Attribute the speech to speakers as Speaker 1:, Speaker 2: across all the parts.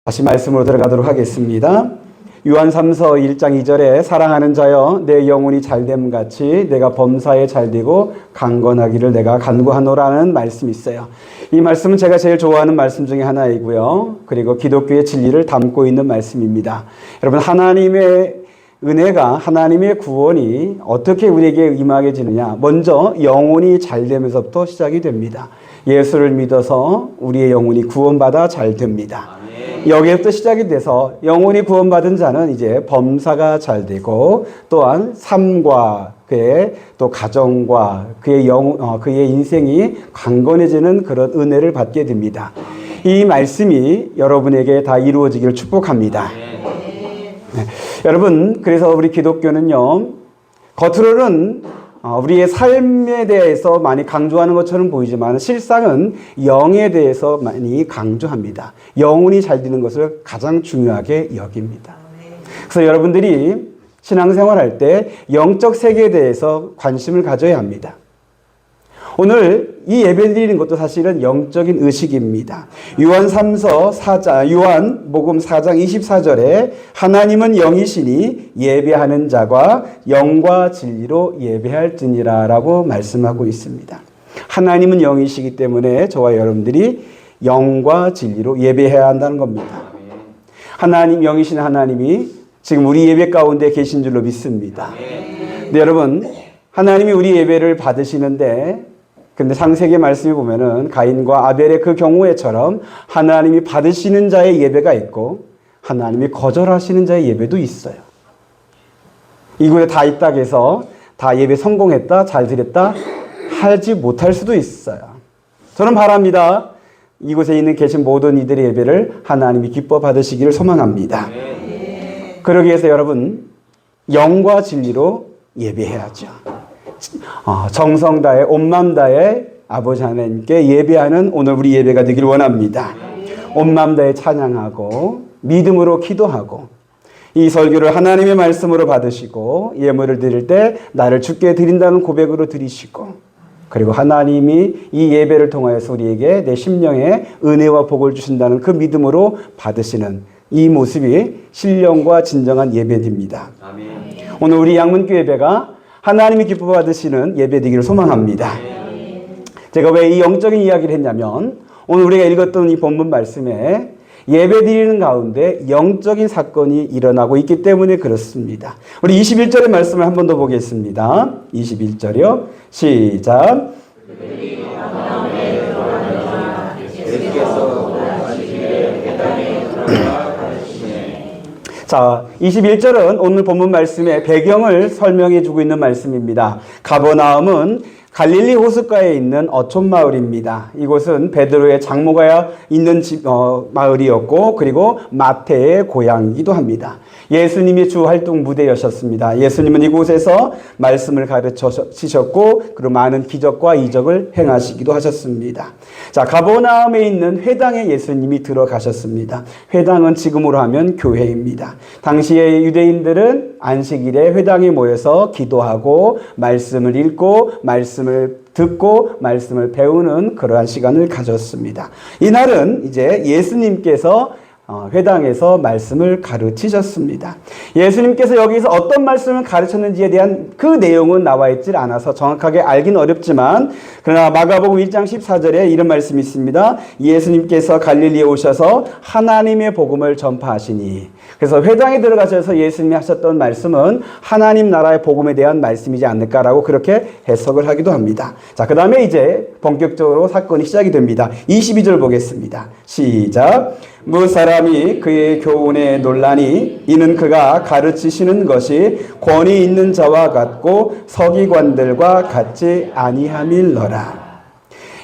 Speaker 1: 다시 말씀으로 들어가도록 하겠습니다. 요한 3서 1장 2절에 사랑하는 자여 내 영혼이 잘됨 같이 내가 범사에 잘되고 강건하기를 내가 간구하노라는 말씀이 있어요. 이 말씀은 제가 제일 좋아하는 말씀 중에 하나이고요. 그리고 기독교의 진리를 담고 있는 말씀입니다. 여러분, 하나님의 은혜가, 하나님의 구원이 어떻게 우리에게 임하게지느냐? 먼저 영혼이 잘되면서부터 시작이 됩니다. 예수를 믿어서 우리의 영혼이 구원받아 잘됩니다. 여기에부터 시작이 돼서 영혼이 구원받은 자는 이제 범사가 잘 되고, 또한 삶과 그의 또 가정과 그의 인생이 강건해지는 그런 은혜를 받게 됩니다. 이 말씀이 여러분에게 다 이루어지기를 축복합니다. 네. 여러분, 그래서 우리 기독교는요, 겉으로는 우리의 삶에 대해서 많이 강조하는 것처럼 보이지만 실상은 영에 대해서 많이 강조합니다. 영혼이 잘 되는 것을 가장 중요하게 여깁니다. 그래서 여러분들이 신앙생활할 때 영적 세계에 대해서 관심을 가져야 합니다. 오늘 이 예배 드리는 것도 사실은 영적인 의식입니다. 요한복음 4장 24절에 하나님은 영이시니 예배하는 자가 영과 진리로 예배할지니라 라고 말씀하고 있습니다. 하나님은 영이시기 때문에 저와 여러분들이 영과 진리로 예배해야 한다는 겁니다. 하나님, 영이신 하나님이 지금 우리 예배 가운데 계신 줄로 믿습니다. 근데 여러분, 하나님이 우리 예배를 받으시는데, 근데 창세기 말씀에 보면은 가인과 아벨의 그 경우에처럼 하나님이 받으시는 자의 예배가 있고 하나님이 거절하시는 자의 예배도 있어요. 이곳에 다 있다 해서 다 예배 성공했다, 잘 드렸다 하지 못할 수도 있어요. 저는 바랍니다. 이곳에 있는 계신 모든 이들의 예배를 하나님이 기뻐 받으시기를 소망합니다. 그러기 위해서 여러분, 영과 진리로 예배해야죠. 정성 다해 온 마음 다해 아버지 하나님께 예배하는 오늘 우리 예배가 되길 원합니다. 온 마음 다해 찬양하고 믿음으로 기도하고 이 설교를 하나님의 말씀으로 받으시고 예물을 드릴 때 나를 주께 드린다는 고백으로 드리시고, 그리고 하나님이 이 예배를 통하여서 우리에게 내 심령에 은혜와 복을 주신다는 그 믿음으로 받으시는 이 모습이 신령과 진정한 예배입니다. 오늘 우리 양문교 예배가 하나님이 기뻐 받으시는 예배 되기를 소망합니다. 제가 왜 이 영적인 이야기를 했냐면, 오늘 우리가 읽었던 이 본문 말씀에 예배 드리는 가운데 영적인 사건이 일어나고 있기 때문에 그렇습니다. 우리 21절의 말씀을 한 번 더 보겠습니다. 21절이요. 시작. 자, 21절은 오늘 본문 말씀의 배경을 설명해 주고 있는 말씀입니다. 가버나움은 갈릴리 호숫가에 있는 어촌 마을입니다. 이곳은 베드로의 장모가 있는 마을이었고, 그리고 마태의 고향이기도 합니다. 예수님이 주 활동 무대였습니다. 예수님은 이곳에서 말씀을 가르치셨고, 그리고 많은 기적과 이적을 행하시기도 하셨습니다. 자, 가버나움에 있는 회당에 예수님이 들어가셨습니다. 회당은 지금으로 하면 교회입니다. 당시의 유대인들은 안식일에 회당에 모여서 기도하고 말씀을 읽고 말씀을 듣고 말씀을 배우는 그러한 시간을 가졌습니다. 이날은 이제 예수님께서 회당에서 말씀을 가르치셨습니다. 예수님께서 여기서 어떤 말씀을 가르쳤는지에 대한 그 내용은 나와 있지 않아서 정확하게 알긴 어렵지만, 그러나 마가복음 1장 14절에 이런 말씀이 있습니다. 예수님께서 갈릴리에 오셔서 하나님의 복음을 전파하시니. 그래서 회당에 들어가셔서 예수님이 하셨던 말씀은 하나님 나라의 복음에 대한 말씀이지 않을까라고 그렇게 해석을 하기도 합니다. 자, 그 다음에 이제 본격적으로 사건이 시작이 됩니다. 22절 보겠습니다. 시작. 무 사람이 그의 교훈에 놀라니 이는 그가 가르치시는 것이 권위 있는 자와 같고 서기관들과 같지 아니함일러라.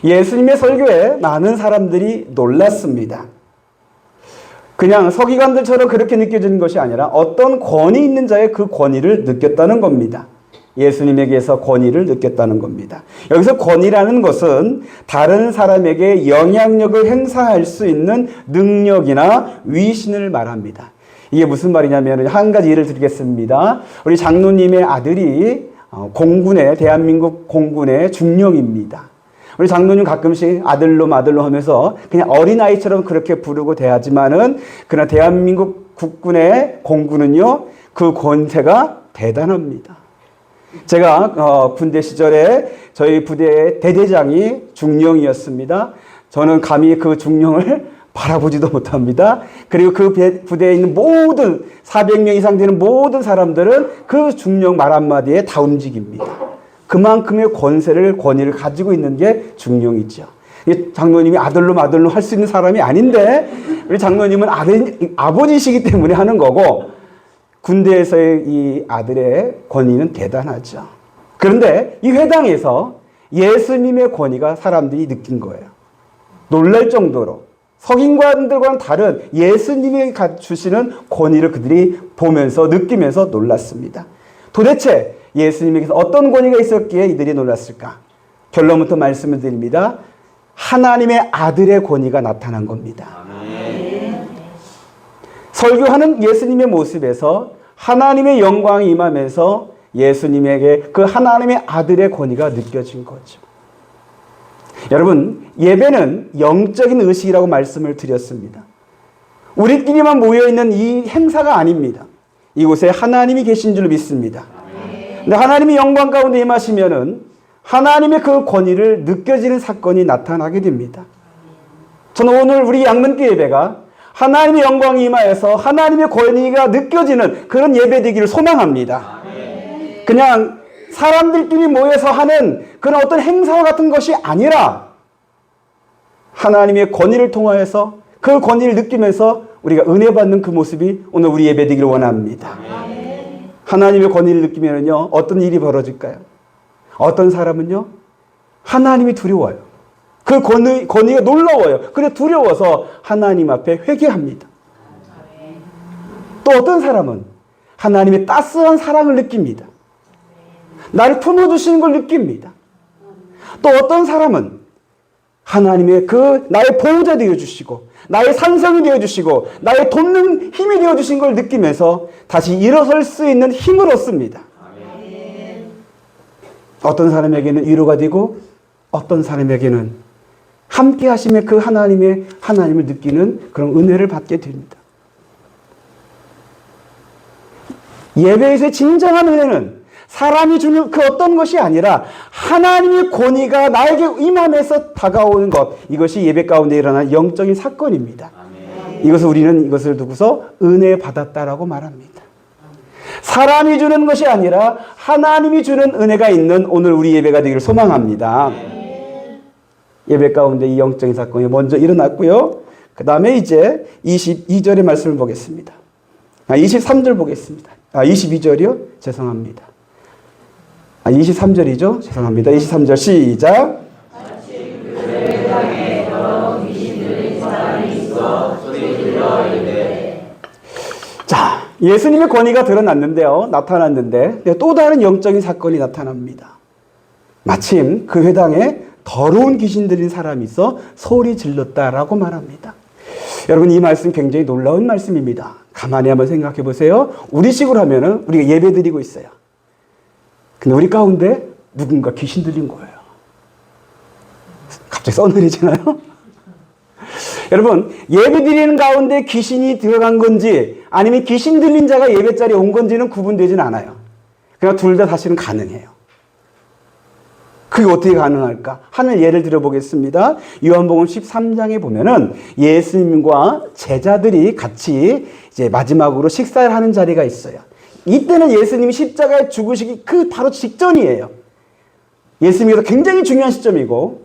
Speaker 1: 예수님의 설교에 많은 사람들이 놀랐습니다. 그냥 서기관들처럼 그렇게 느껴지는 것이 아니라 어떤 권위 있는 자의 그 권위를 느꼈다는 겁니다. 예수님에게서 권위를 느꼈다는 겁니다. 여기서 권위라는 것은 다른 사람에게 영향력을 행사할 수 있는 능력이나 위신을 말합니다. 이게 무슨 말이냐면, 한 가지 예를 드리겠습니다. 우리 장로님의 아들이 대한민국 공군의 중령입니다. 우리 장로님 가끔씩 아들로 마들로 하면서 그냥 어린아이처럼 그렇게 부르고 대하지만은 그러나 대한민국 국군의 공군은요, 그 권세가 대단합니다. 제가 군대 시절에 저희 부대의 대대장이 중령이었습니다. 저는 감히 그 중령을 바라보지도 못합니다. 그리고 그 부대에 있는 모든 400명 이상 되는 모든 사람들은 그 중령 말 한마디에 다 움직입니다. 그만큼의 권위를 가지고 있는 게 중령이죠. 장로님이 아들로 마들로 할 수 있는 사람이 아닌데 우리 장로님은 아버지시기 때문에 하는 거고, 군대에서의 이 아들의 권위는 대단하죠. 그런데 이 회당에서 예수님의 권위가 사람들이 느낀 거예요. 놀랄 정도로 석인관들과는 다른 예수님이 주시는 권위를 그들이 보면서 느끼면서 놀랐습니다. 도대체 예수님에게서 어떤 권위가 있었기에 이들이 놀랐을까? 결론부터 말씀을 드립니다. 하나님의 아들의 권위가 나타난 겁니다. 아멘. 설교하는 예수님의 모습에서 하나님의 영광이 임하면서 예수님에게 그 하나님의 아들의 권위가 느껴진 거죠. 여러분, 예배는 영적인 의식이라고 말씀을 드렸습니다. 우리끼리만 모여있는 이 행사가 아닙니다. 이곳에 하나님이 계신 줄 믿습니다. 근데 하나님이 영광 가운데 임하시면은 하나님의 그 권위를 느껴지는 사건이 나타나게 됩니다. 저는 오늘 우리 양문교 예배가 하나님의 영광이 임하여서 하나님의 권위가 느껴지는 그런 예배 되기를 소망합니다. 그냥 사람들끼리 모여서 하는 그런 어떤 행사와 같은 것이 아니라 하나님의 권위를 통하여서 그 권위를 느끼면서 우리가 은혜 받는 그 모습이 오늘 우리 예배 되기를 원합니다. 하나님의 권위를 느끼면요, 어떤 일이 벌어질까요? 어떤 사람은요, 하나님이 두려워요. 그 권위가 놀라워요. 그래 두려워서 하나님 앞에 회개합니다. 또 어떤 사람은 하나님의 따스한 사랑을 느낍니다. 나를 품어주시는 걸 느낍니다. 또 어떤 사람은 하나님의 그 나의 보호자 되어주시고 나의 산성이 되어주시고 나의 돕는 힘이 되어주신 걸 느끼면서 다시 일어설 수 있는 힘을 얻습니다. 어떤 사람에게는 위로가 되고 어떤 사람에게는 함께 하심의 그 하나님을 느끼는 그런 은혜를 받게 됩니다. 예배에서의 진정한 은혜는 사람이 주는 그 어떤 것이 아니라 하나님의 권위가 나에게 임하면서 다가오는 것, 이것이 예배 가운데 일어난 영적인 사건입니다. 우리는 이것을 두고서 은혜 받았다라고 말합니다. 사람이 주는 것이 아니라 하나님이 주는 은혜가 있는 오늘 우리 예배가 되기를 소망합니다. 예배 가운데 이 영적인 사건이 먼저 일어났고요. 그 다음에 이제 22절의 말씀을 보겠습니다. 23절 보겠습니다. 22절이요? 죄송합니다. 23절이죠? 죄송합니다. 23절 시작. 자, 예수님의 권위가 드러났는데요. 나타났는데 또 다른 영적인 사건이 나타납니다. 마침 그 회당에 더러운 귀신 들린 사람이 있어 소리 질렀다라고 말합니다. 여러분, 이 말씀 굉장히 놀라운 말씀입니다. 가만히 한번 생각해 보세요. 우리식으로 하면은 우리가 예배 드리고 있어요. 근데 우리 가운데 누군가 귀신 들린 거예요. 갑자기 써내리잖아요. 여러분, 예배 드리는 가운데 귀신이 들어간 건지 아니면 귀신 들린 자가 예배 자리에 온 건지는 구분되지는 않아요. 그냥 둘 다 사실은 가능해요. 그게 어떻게 가능할까? 하늘 예를 들어보겠습니다. 요한복음 13장에 보면은 예수님과 제자들이 같이 이제 마지막으로 식사를 하는 자리가 있어요. 이때는 예수님이 십자가에 죽으시기 그 바로 직전이에요. 예수님께서 굉장히 중요한 시점이고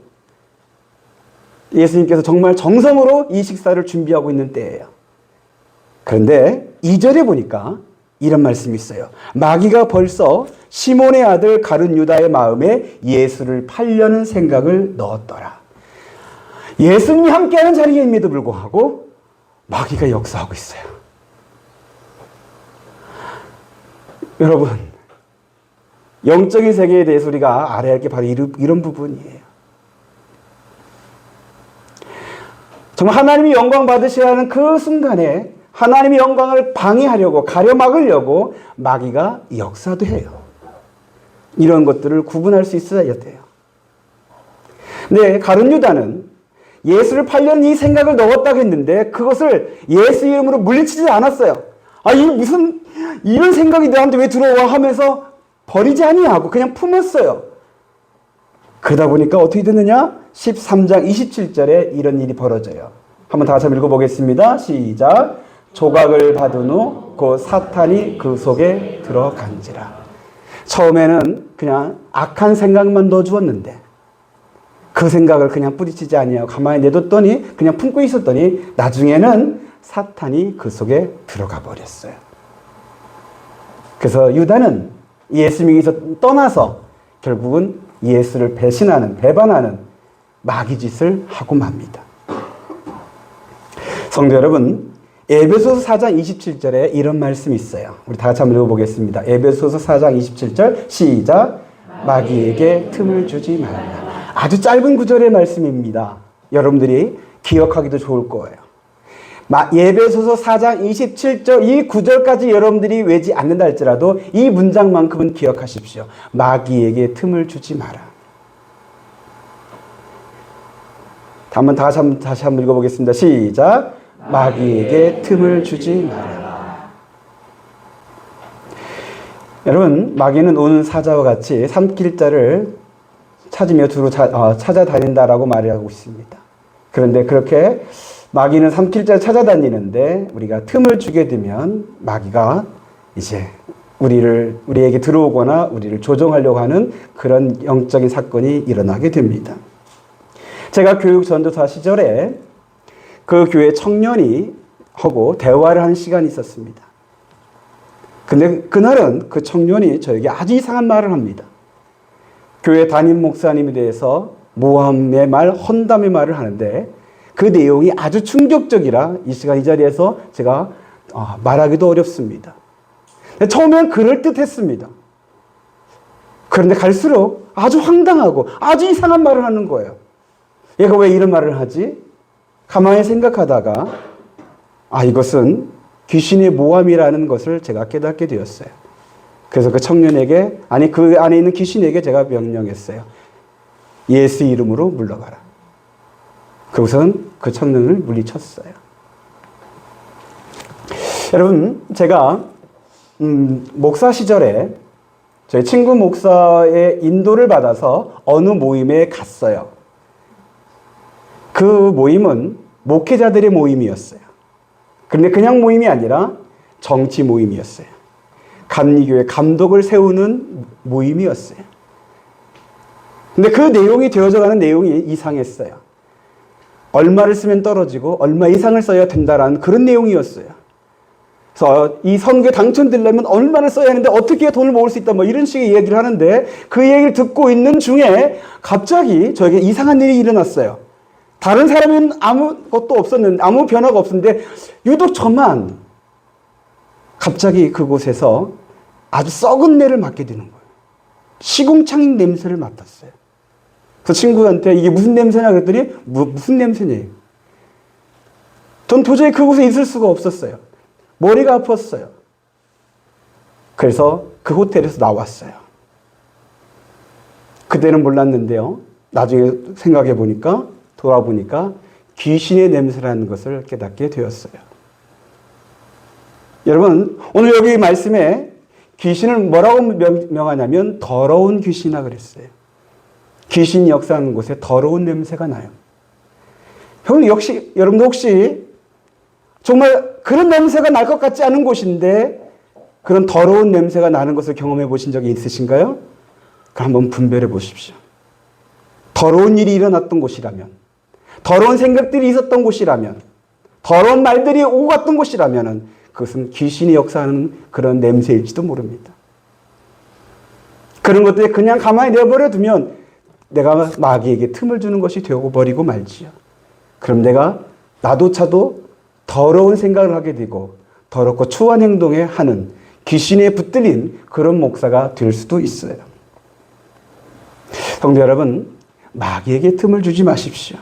Speaker 1: 예수님께서 정말 정성으로 이 식사를 준비하고 있는 때예요. 그런데 2절에 보니까 이런 말씀이 있어요. 마귀가 벌써 시몬의 아들 가룟 유다의 마음에 예수를 팔려는 생각을 넣었더라. 예수님이 함께하는 자리임에도 불구하고 마귀가 역사하고 있어요. 여러분, 영적인 세계에 대해서 우리가 알아야 할 게 바로 이런 부분이에요. 정말 하나님이 영광 받으셔야 하는 그 순간에 하나님의 영광을 방해하려고 가려막으려고 마귀가 역사도 해요. 이런 것들을 구분할 수 있어야 돼요. 근데 가룟 유다는 예수를 팔려는 이 생각을 넣었다고 했는데 그것을 예수 이름으로 물리치지 않았어요. 아, 이 무슨 이런 생각이 나한테 왜 들어와 하면서 버리지 아니하고 그냥 품었어요. 그러다 보니까 어떻게 됐느냐? 13장 27절에 이런 일이 벌어져요. 한번 다 같이 읽어보겠습니다. 시작. 조각을 받은 후 곧 사탄이 그 속에 들어간지라. 처음에는 그냥 악한 생각만 넣어주었는데 그 생각을 그냥 뿌리치지 아니하고 가만히 내뒀더니 그냥 품고 있었더니 나중에는 사탄이 그 속에 들어가 버렸어요. 그래서 유다는 예수 믿기에서 떠나서 결국은 예수를 배신하는, 배반하는 마귀 짓을 하고 맙니다. 성도 여러분, 에베소서 4장 27절에 이런 말씀이 있어요. 우리 다 같이 한번 읽어보겠습니다. 에베소서 4장 27절 시작. 마귀에게 틈을 주지 말라. 아주 짧은 구절의 말씀입니다. 여러분들이 기억하기도 좋을 거예요. 에베소서 4장 27절 이 구절까지 여러분들이 외지 않는다 할지라도 이 문장만큼은 기억하십시오. 마귀에게 틈을 주지 마라. 다시 한번 읽어보겠습니다. 시작. 마귀에게 틈을 주지 마라. 여러분, 마귀는 오는 사자와 같이 삼킬자를 찾으며 두루 찾아다닌다라고 말하고 있습니다. 그런데 그렇게 마귀는 삼킬자를 찾아다니는데 우리가 틈을 주게 되면 마귀가 이제 우리에게 들어오거나 우리를 조종하려고 하는 그런 영적인 사건이 일어나게 됩니다. 제가 교육 전도사 시절에 그 교회 청년이 하고 대화를 하는 시간이 있었습니다. 근데 그날은 그 청년이 저에게 아주 이상한 말을 합니다. 교회 담임 목사님에 대해서 모함의 말, 헌담의 말을 하는데 그 내용이 아주 충격적이라 이 시간 이 자리에서 제가 말하기도 어렵습니다. 처음엔 그럴듯했습니다. 그런데 갈수록 아주 황당하고 아주 이상한 말을 하는 거예요. 얘가 왜 이런 말을 하지? 가만히 생각하다가 이것은 귀신의 모함이라는 것을 제가 깨닫게 되었어요. 그래서 그 청년에게 그 안에 있는 귀신에게 제가 명령했어요. 예수 이름으로 물러가라. 그것은 그 청년을 물리쳤어요. 여러분, 제가 목사 시절에 저희 친구 목사의 인도를 받아서 어느 모임에 갔어요. 그 모임은 목회자들의 모임이었어요. 그런데 그냥 모임이 아니라 정치 모임이었어요. 감리교회 감독을 세우는 모임이었어요. 근데 그 내용이 되어져가는 내용이 이상했어요. 얼마를 쓰면 떨어지고 얼마 이상을 써야 된다라는 그런 내용이었어요. 그래서 이 선교에 당첨되려면 얼마를 써야 하는데 어떻게 돈을 모을 수 있다 이런 식의 얘기를 하는데 그 얘기를 듣고 있는 중에 갑자기 저에게 이상한 일이 일어났어요. 다른 사람은 아무것도 없었는데 아무 변화가 없었는데 유독 저만 갑자기 그곳에서 아주 썩은 내를 맡게 되는 거예요. 시궁창 냄새를 맡았어요. 그래서 친구한테 이게 무슨 냄새냐 그랬더니 무슨 냄새냐. 전 도저히 그곳에 있을 수가 없었어요. 머리가 아팠어요. 그래서 그 호텔에서 나왔어요. 그때는 몰랐는데요. 나중에 생각해 보니까 돌아보니까 귀신의 냄새라는 것을 깨닫게 되었어요. 여러분, 오늘 여기 말씀에 귀신을 뭐라고 명하냐면 더러운 귀신이라 그랬어요. 귀신이 역사하는 곳에 더러운 냄새가 나요. 여러분도 혹시 정말 그런 냄새가 날 것 같지 않은 곳인데 그런 더러운 냄새가 나는 것을 경험해 보신 적이 있으신가요? 그럼 한번 분별해 보십시오. 더러운 일이 일어났던 곳이라면, 더러운 생각들이 있었던 곳이라면, 더러운 말들이 오고 갔던 곳이라면 그것은 귀신이 역사하는 그런 냄새일지도 모릅니다. 그런 것들이 그냥 가만히 내버려 두면 내가 마귀에게 틈을 주는 것이 되어버리고 말지요. 그럼 내가 나도차도 더러운 생각을 하게 되고 더럽고 추한 행동에 하는 귀신에 붙들린 그런 목사가 될 수도 있어요. 성도 여러분, 마귀에게 틈을 주지 마십시오.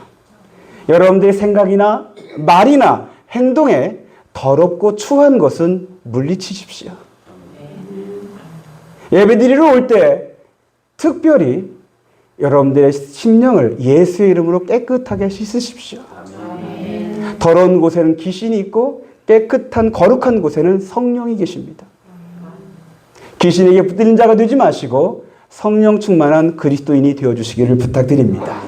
Speaker 1: 여러분들의 생각이나 말이나 행동에 더럽고 추한 것은 물리치십시오. 예배드리러 올 때 특별히 여러분들의 심령을 예수의 이름으로 깨끗하게 씻으십시오. 더러운 곳에는 귀신이 있고 깨끗한 거룩한 곳에는 성령이 계십니다. 귀신에게 붙들린 자가 되지 마시고 성령 충만한 그리스도인이 되어주시기를 부탁드립니다.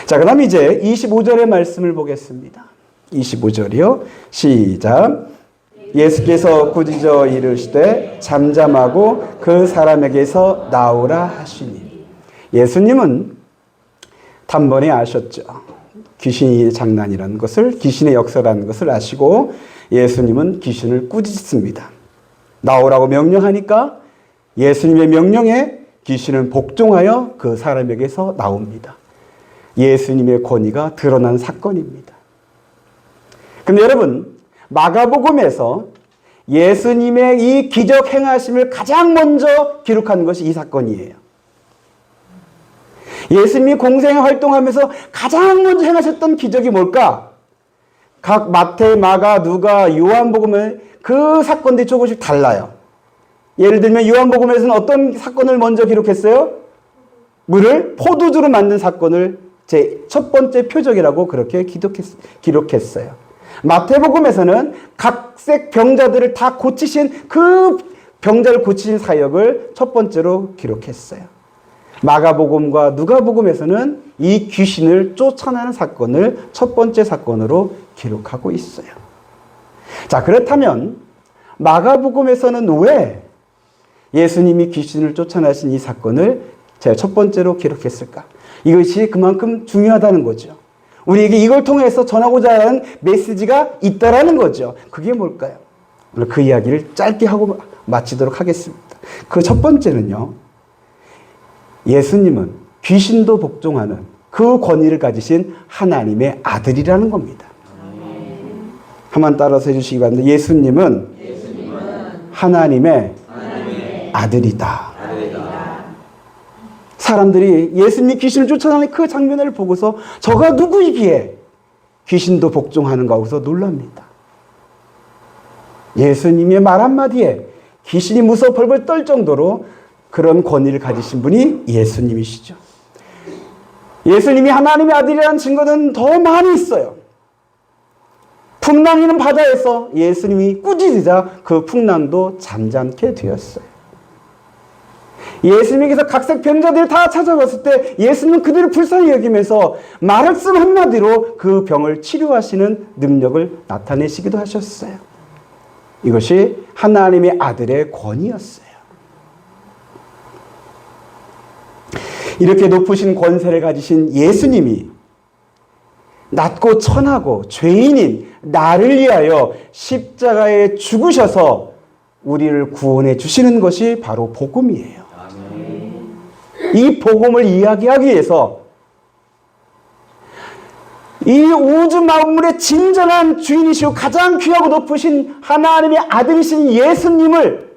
Speaker 1: 자, 그럼 이제 25절의 말씀을 보겠습니다. 25절이요. 시작. 예수께서 꾸짖어 이르시되 잠잠하고 그 사람에게서 나오라 하시니. 예수님은 단번에 아셨죠. 귀신이 장난이라는 것을, 귀신의 역사라는 것을 아시고 예수님은 귀신을 꾸짖습니다. 나오라고 명령하니까 예수님의 명령에 귀신은 복종하여 그 사람에게서 나옵니다. 예수님의 권위가 드러난 사건입니다. 근데 여러분, 마가복음에서 예수님의 이 기적 행하심을 가장 먼저 기록한 것이 이 사건이에요. 예수님이 공생 활동하면서 가장 먼저 행하셨던 기적이 뭘까? 각 마태, 마가, 누가, 요한복음은 그 사건들이 조금씩 달라요. 예를 들면 요한복음에서는 어떤 사건을 먼저 기록했어요? 물을 포도주로 만든 사건을 제 첫 번째 표적이라고 그렇게 기록했어요. 마태복음에서는 각색 병자들을 다 고치신 그 병자를 고치신 사역을 첫 번째로 기록했어요. 마가복음과 누가복음에서는 이 귀신을 쫓아내는 사건을 첫 번째 사건으로 기록하고 있어요. 자, 그렇다면 마가복음에서는 왜 예수님이 귀신을 쫓아내신 이 사건을 제가 첫 번째로 기록했을까? 이것이 그만큼 중요하다는 거죠. 우리에게 이걸 통해서 전하고자 하는 메시지가 있다라는 거죠. 그게 뭘까요? 오늘 그 이야기를 짧게 하고 마치도록 하겠습니다. 그 첫 번째는요. 예수님은 귀신도 복종하는 그 권위를 가지신 하나님의 아들이라는 겁니다. 한번 따라서 해주시기 바랍니다. 예수님은 하나님의 아들이다. 사람들이 예수님이 귀신을 쫓아내는 그 장면을 보고서 저가 누구이기에 귀신도 복종하는가 하고서 놀랍니다. 예수님의 말 한마디에 귀신이 무서워 벌벌 떨 정도로 그런 권위를 가지신 분이 예수님이시죠. 예수님이 하나님의 아들이라는 증거는 더 많이 있어요. 풍랑이는 바다에서 예수님이 꾸짖으자 그 풍랑도 잠잠게 되었어요. 예수님께서 각색 병자들이 다 찾아갔을 때 예수님은 그들을 불쌍히 여기면서 말씀 한마디로 그 병을 치료하시는 능력을 나타내시기도 하셨어요. 이것이 하나님의 아들의 권위였어요. 이렇게 높으신 권세를 가지신 예수님이 낮고 천하고 죄인인 나를 위하여 십자가에 죽으셔서 우리를 구원해 주시는 것이 바로 복음이에요. 이 복음을 이야기하기 위해서 이 우주 만물의 진정한 주인이시고 가장 귀하고 높으신 하나님의 아들이신 예수님을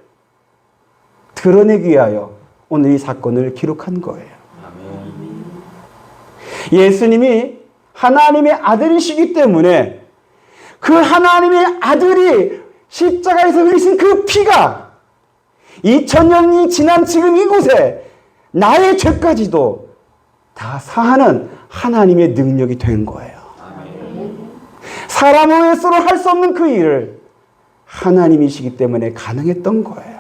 Speaker 1: 드러내기 위하여 오늘 이 사건을 기록한 거예요. 예수님이 하나님의 아들이시기 때문에 그 하나님의 아들이 십자가에서 흘리신 그 피가 2000년이 지난 지금 이곳에 나의 죄까지도 다 사하는 하나님의 능력이 된 거예요. 사람의 스스로 할 수 없는 그 일을 하나님이시기 때문에 가능했던 거예요.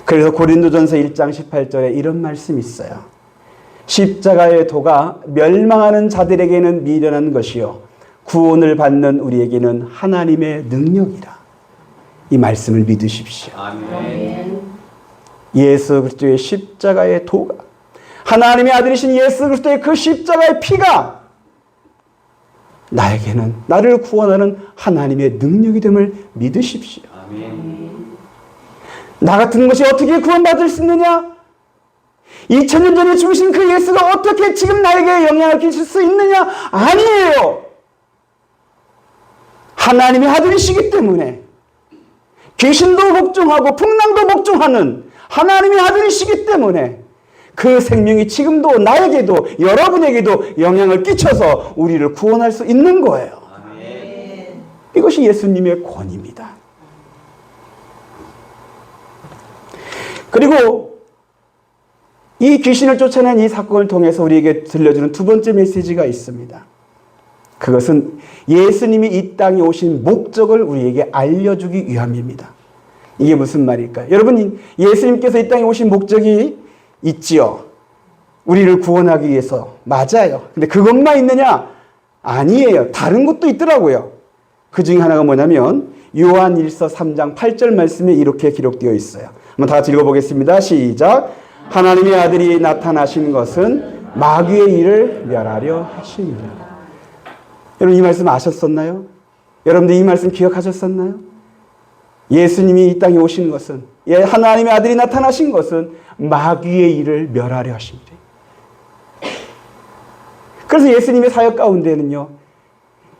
Speaker 1: 그래서 고린도전서 1장 18절에 이런 말씀이 있어요. 십자가의 도가 멸망하는 자들에게는 미련한 것이요 구원을 받는 우리에게는 하나님의 능력이라. 이 말씀을 믿으십시오. 아멘. 예수 그리스도의 십자가의 도가, 하나님의 아들이신 예수 그리스도의 그 십자가의 피가 나에게는, 나를 구원하는 하나님의 능력이 됨을 믿으십시오. 아멘. 나 같은 것이 어떻게 구원받을 수 있느냐? 2000년 전에 죽으신 그 예수가 어떻게 지금 나에게 영향을 끼칠 수 있느냐? 아니에요. 하나님의 아들이시기 때문에 귀신도 복종하고 풍랑도 복종하는 하나님의 아들이시기 때문에 그 생명이 지금도 나에게도 여러분에게도 영향을 끼쳐서 우리를 구원할 수 있는 거예요. 아멘. 이것이 예수님의 권위입니다. 그리고 이 귀신을 쫓아낸 이 사건을 통해서 우리에게 들려주는 두 번째 메시지가 있습니다. 그것은 예수님이 이 땅에 오신 목적을 우리에게 알려주기 위함입니다. 이게 무슨 말일까요? 여러분, 예수님께서 이 땅에 오신 목적이 있지요. 우리를 구원하기 위해서. 맞아요. 근데 그것만 있느냐? 아니에요. 다른 것도 있더라고요. 그 중에 하나가 뭐냐면 요한일서 3장 8절 말씀에 이렇게 기록되어 있어요. 한번 다 같이 읽어보겠습니다. 시작. 하나님의 아들이 나타나신 것은 마귀의 일을 멸하려 하심이라. 여러분, 이 말씀 아셨었나요? 여러분들 이 말씀 기억하셨었나요? 예수님이 이 땅에 오신 것은, 하나님의 아들이 나타나신 것은 마귀의 일을 멸하려 하심이래. 그래서 예수님의 사역 가운데는요,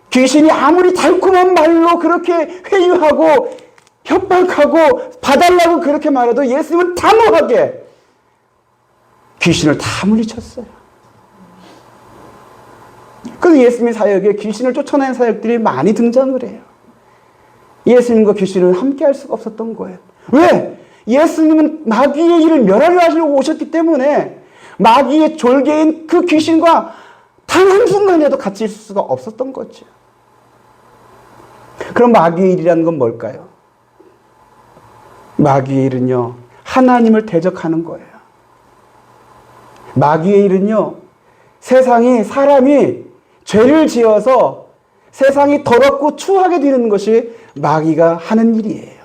Speaker 1: 귀신이 아무리 달콤한 말로 그렇게 회유하고 협박하고 봐달라고 그렇게 말해도 예수님은 단호하게 귀신을 다 물리쳤어요. 그래서 예수님의 사역에 귀신을 쫓아내는 사역들이 많이 등장을 해요. 예수님과 귀신은 함께 할 수가 없었던 거예요. 왜? 예수님은 마귀의 일을 멸하려 하시려고 오셨기 때문에 마귀의 졸개인 그 귀신과 단 한순간에도 같이 있을 수가 없었던 거죠. 그럼 마귀의 일이라는 건 뭘까요? 마귀의 일은요, 하나님을 대적하는 거예요. 마귀의 일은요, 사람이 죄를 지어서 세상이 더럽고 추하게 되는 것이 마귀가 하는 일이에요.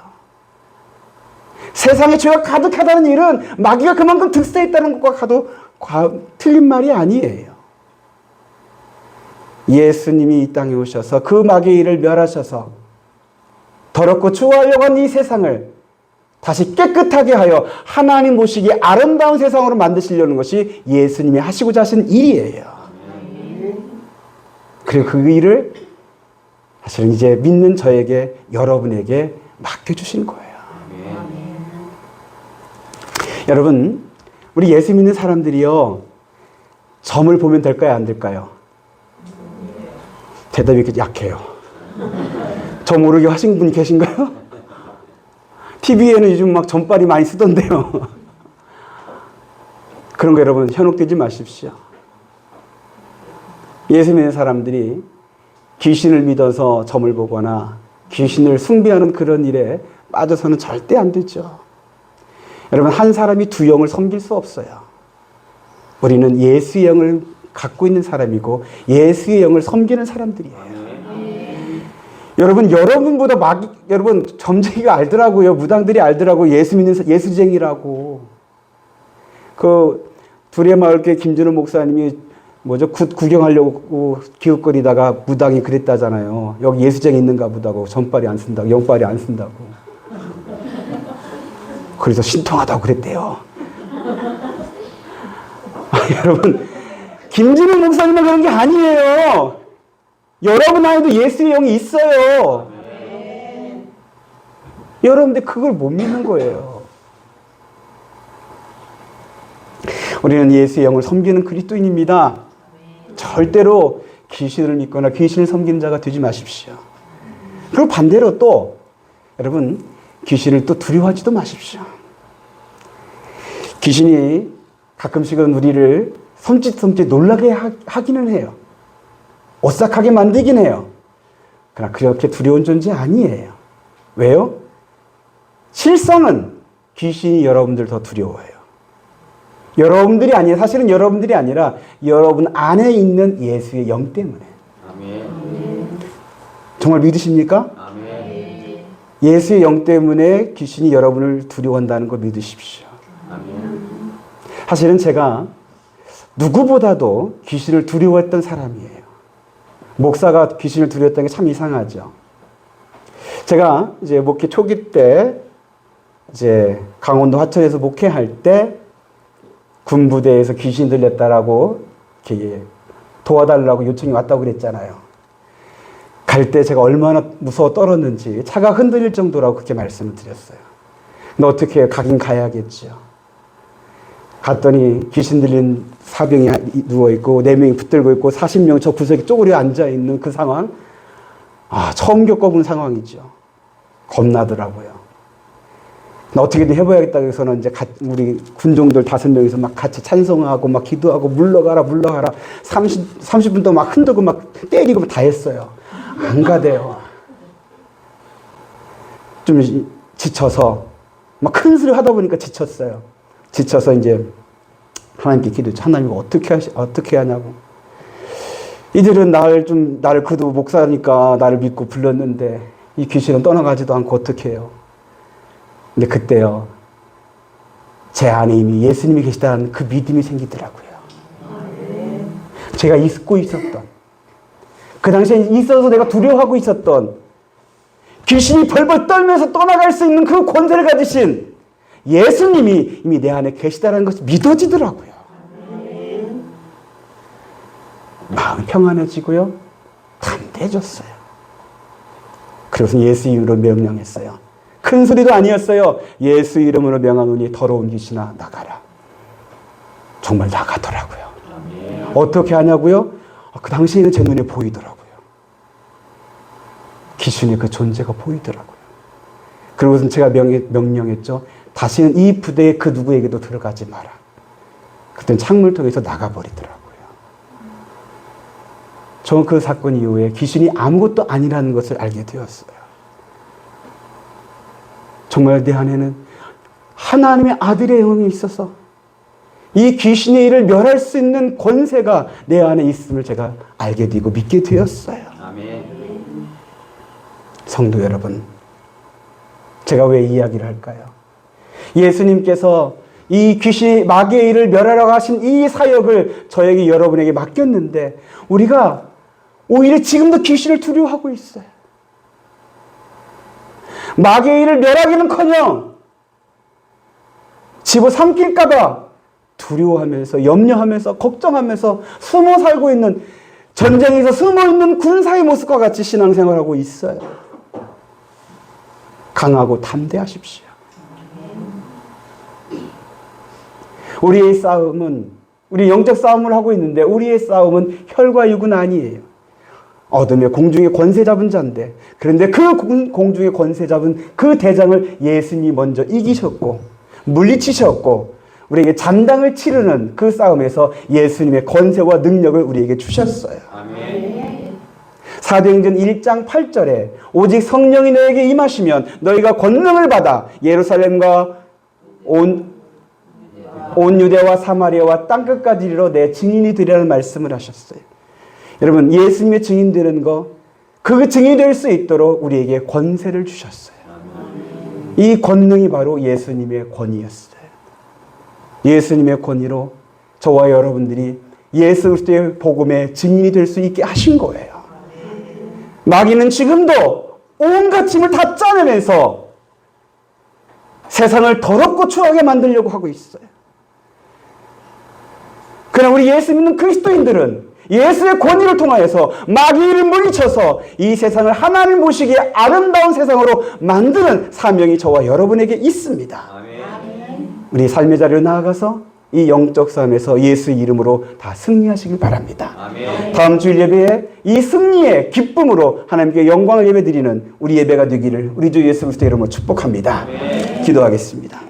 Speaker 1: 세상에 죄가 가득하다는 일은 마귀가 그만큼 득세해 있다는 것과 가도 틀린 말이 아니에요. 예수님이 이 땅에 오셔서 그 마귀의 일을 멸하셔서 더럽고 추하려고 하는 이 세상을 다시 깨끗하게 하여 하나님 보시기에 아름다운 세상으로 만드시려는 것이 예수님이 하시고자 하신 일이에요. 그리고 그 일을 사실은 이제 믿는 저에게, 여러분에게 맡겨주신 거예요. 여러분, 우리 예수 믿는 사람들이요, 점을 보면 될까요, 안 될까요? 대답이 이렇게 약해요. 저 모르게 하신 분이 계신가요? TV에는 요즘 막 점빨이 많이 쓰던데요. 그런 거 여러분 현혹되지 마십시오. 예수 믿는 사람들이 귀신을 믿어서 점을 보거나 귀신을 숭배하는 그런 일에 빠져서는 절대 안 되죠. 여러분, 한 사람이 두 영을 섬길 수 없어요. 우리는 예수의 영을 갖고 있는 사람이고 예수의 영을 섬기는 사람들이에요. 여러분보다 여러분 점쟁이가 알더라고요. 무당들이 알더라고요. 예수 믿는 예수쟁이라고. 그 두레마을교회 김준호 목사님이 굿 구경하려고 기웃거리다가 무당이 그랬다잖아요. 여기 예수쟁이 있는가 보다고. 전빨이 안 쓴다고. 영빨이 안 쓴다고. 그래서 신통하다고 그랬대요. 여러분, 김준호 목사님만 그런 게 아니에요. 여러분 안에도 예수의 영이 있어요. 여러분들 그걸 못 믿는 거예요. 우리는 예수의 영을 섬기는 그리스도인입니다. 절대로 귀신을 믿거나 귀신을 섬기는 자가 되지 마십시오. 그리고 반대로 또 여러분, 귀신을 또 두려워하지도 마십시오. 귀신이 가끔씩은 우리를 섬찟 놀라게 하기는 해요. 오싹하게 만들긴 해요. 그러나 그렇게 두려운 존재 아니에요. 왜요? 실상은 귀신이 여러분들 더 두려워해요. 여러분들이 아니에요. 사실은 여러분들이 아니라 여러분 안에 있는 예수의 영 때문에. 아멘. 정말 믿으십니까? 아멘. 예수의 영 때문에 귀신이 여러분을 두려워한다는 걸 믿으십시오. 아멘. 사실은 제가 누구보다도 귀신을 두려워했던 사람이에요. 목사가 귀신을 두려웠다는 게 참 이상하죠. 제가 이제 목회 초기 때 이제 강원도 화천에서 목회할 때 군부대에서 귀신 들렸다라고 이렇게 도와달라고 요청이 왔다고 그랬잖아요. 갈 때 제가 얼마나 무서워 떨었는지 차가 흔들릴 정도라고 그렇게 말씀을 드렸어요. 근데 어떻게 해요? 가긴 가야겠죠. 갔더니 귀신 들린 사병이 누워있고 4명이 붙들고 있고 40명 저 구석에 쪼그려 앉아있는 그 상황. 처음 겪어본 상황이죠. 겁나더라고요. 어떻게든 해봐야겠다 해서는 이제 우리 군종들 5명이서 막 같이 찬송하고 막 기도하고 물러가라 30분 동안 막 흔들고 막 때리고 막 다 했어요. 안 가대요. 좀 지쳐서 막 큰 소리 하다 보니까 지쳤어요. 지쳐서 이제 하나님께 기도했죠. 하나님 어떻게 하냐고. 이들은 나를 그래도 목사니까 나를 믿고 불렀는데 이 귀신은 떠나가지도 않고 어떻게 해요. 근데 그때요, 제 안에 이미 예수님이 계시다는 그 믿음이 생기더라고요. 제가 잊고 있었던, 그 당시에 있어서 내가 두려워하고 있었던, 귀신이 벌벌 떨면서 떠나갈 수 있는 그 권세를 가지신 예수님이 이미 내 안에 계시다는 것이 믿어지더라고요. 마음이 평안해지고요, 담대해졌어요. 그래서 예수 이름으로 명령했어요. 큰 소리도 아니었어요. 예수 이름으로 명하노니 더러운 귀신아 나가라. 정말 나가더라고요. 어떻게 하냐고요? 그 당시에는 제 눈에 보이더라고요. 귀신의 그 존재가 보이더라고요. 그러고서 제가 명령했죠. 다시는 이 부대에 그 누구에게도 들어가지 마라. 그때는 창문을 통해서 나가버리더라고요. 저는 그 사건 이후에 귀신이 아무것도 아니라는 것을 알게 되었어요. 정말 내 안에는 하나님의 아들의 영이 있어서 이 귀신의 일을 멸할 수 있는 권세가 내 안에 있음을 제가 알게 되고 믿게 되었어요. 아멘. 성도 여러분, 제가 왜 이야기를 할까요? 예수님께서 이 귀신 마귀의 일을 멸하러 가신 이 사역을 저에게 여러분에게 맡겼는데 우리가 오히려 지금도 귀신을 두려워하고 있어요. 마귀의 일을 멸하기는커녕 집어삼킬까봐 두려워하면서 염려하면서 걱정하면서 숨어 살고 있는, 전쟁에서 숨어 있는 군사의 모습과 같이 신앙생활하고 있어요. 강하고 담대하십시오. 우리의 싸움은, 우리 영적 싸움을 하고 있는데 우리의 싸움은 혈과 육은 아니에요. 어둠의 공중의 권세 잡은 자인데, 그런데 그 공중의 권세 잡은 그 대장을 예수님이 먼저 이기셨고 물리치셨고 우리에게 잔당을 치르는 그 싸움에서 예수님의 권세와 능력을 우리에게 주셨어요. 아멘. 사도행전 1장 8절에 오직 성령이 너에게 임하시면 너희가 권능을 받아 예루살렘과 온 유대와 사마리아와 땅끝까지 이르러 내 증인이 되리라는 말씀을 하셨어요. 여러분, 예수님의 증인 되는 거, 그 증인이 될 수 있도록 우리에게 권세를 주셨어요. 이 권능이 바로 예수님의 권위였어요. 예수님의 권위로 저와 여러분들이 예수 그리스도의 복음의 증인이 될 수 있게 하신 거예요. 마귀는 지금도 온갖 짐을 다 짜내면서 세상을 더럽고 추하게 만들려고 하고 있어요. 그러나 우리 예수 믿는 그리스도인들은 예수의 권위를 통하여서 마귀를 물리쳐서 이 세상을 하나님 보시기에 아름다운 세상으로 만드는 사명이 저와 여러분에게 있습니다. 아멘. 우리 삶의 자리로 나아가서 이 영적 싸움에서 예수 이름으로 다 승리하시길 바랍니다. 아멘. 다음 주일 예배에 이 승리의 기쁨으로 하나님께 영광을 예배드리는 우리 예배가 되기를 우리 주 예수 그리스도 이름으로 축복합니다. 아멘. 기도하겠습니다.